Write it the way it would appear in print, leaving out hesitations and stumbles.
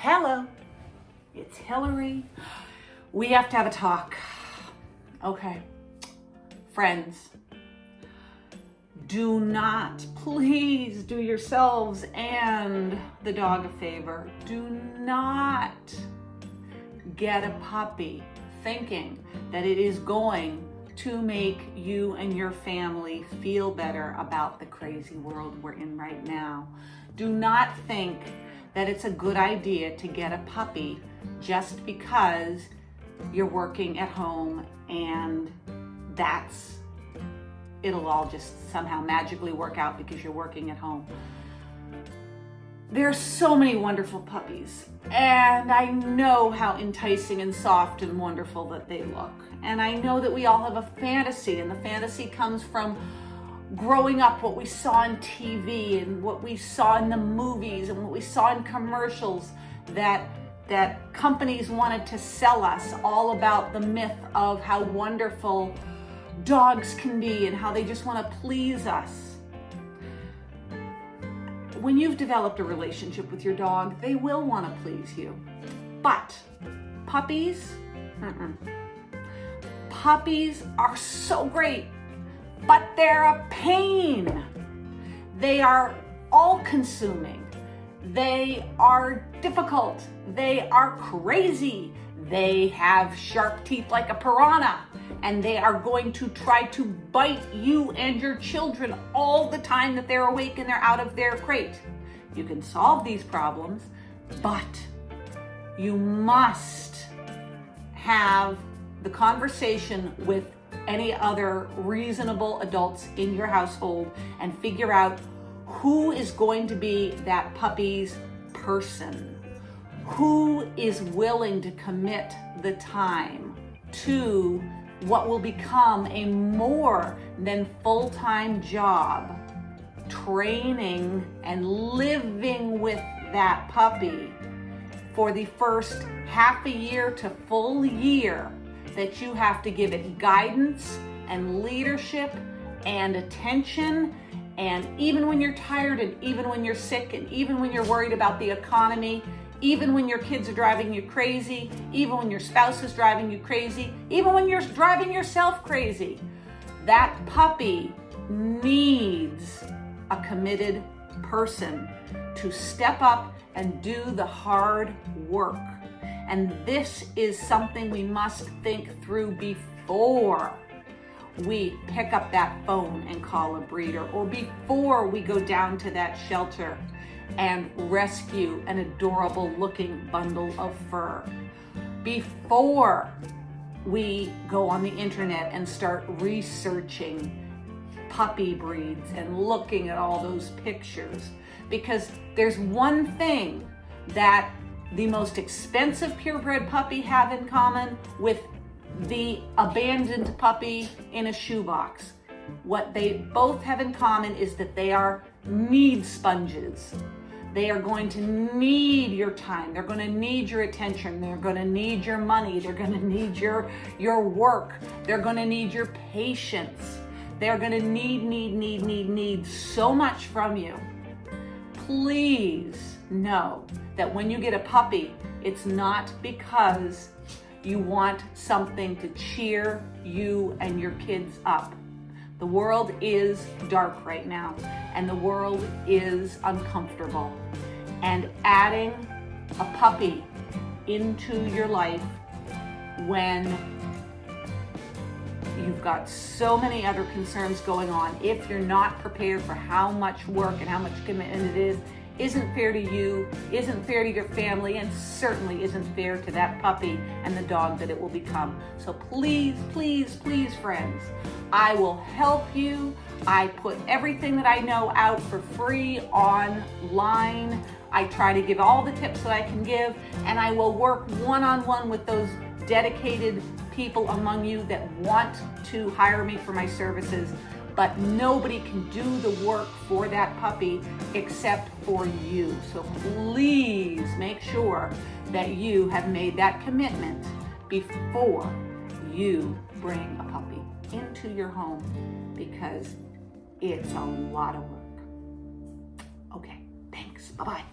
Hello, it's Hillary. We have to have a talk. Okay, friends, do not, please do yourselves and the dog a favor. Do not get a puppy thinking that it is going to make you and your family feel better about the crazy world we're in right now. Do not think that it's a good idea to get a puppy just because you're working at home and it'll all just somehow magically work out because you're working at home. There's so many wonderful puppies, and I know how enticing and soft and wonderful that they look. And I know that we all have a fantasy, and the fantasy comes from growing up, what we saw on TV and what we saw in the movies and what we saw in commercials that companies wanted to sell us, all about the myth of how wonderful dogs can be and how they just want to please us. When you've developed a relationship with your dog, they will want to please you. But puppies, puppies are so great, but they're a pain. They are all-consuming. They are difficult. They are crazy. They have sharp teeth like a piranha, and they are going to try to bite you and your children all the time that they're awake and they're out of their crate. You can solve these problems, but you must have the conversation with any other reasonable adults in your household and figure out who is going to be that puppy's person, who is willing to commit the time to what will become a more than full-time job, training and living with that puppy for the first half a year to full year, that you have to give it guidance and leadership and attention. And even when you're tired, and even when you're sick, and even when you're worried about the economy, even when your kids are driving you crazy, even when your spouse is driving you crazy, even when you're driving yourself crazy, that puppy needs a committed person to step up and do the hard work. And this is something we must think through before we pick up that phone and call a breeder, or before we go down to that shelter and rescue an adorable looking bundle of fur, before we go on the internet and start researching puppy breeds and looking at all those pictures. Because there's one thing that the most expensive purebred puppy have in common with the abandoned puppy in a shoebox. What they both have in common is that they are need sponges. They are going to need your time. They're going to need your attention. They're going to need your money. They're going to need your work. They're going to need your patience. They're going to need so much from you. Please know that when you get a puppy, it's not because you want something to cheer you and your kids up. The world is dark right now, and the world is uncomfortable. And adding a puppy into your life when you've got so many other concerns going on, if you're not prepared for how much work and how much commitment it is, isn't fair to you, isn't fair to your family, and certainly isn't fair to that puppy and the dog that it will become. So please, please, please, friends, I will help you. I put everything that I know out for free online. I try to give all the tips that I can give, and I will work one-on-one with those dedicated people among you that want to hire me for my services. But nobody can do the work for that puppy except for you. So please make sure that you have made that commitment before you bring a puppy into your home, because it's a lot of work. Okay, thanks. Bye-bye.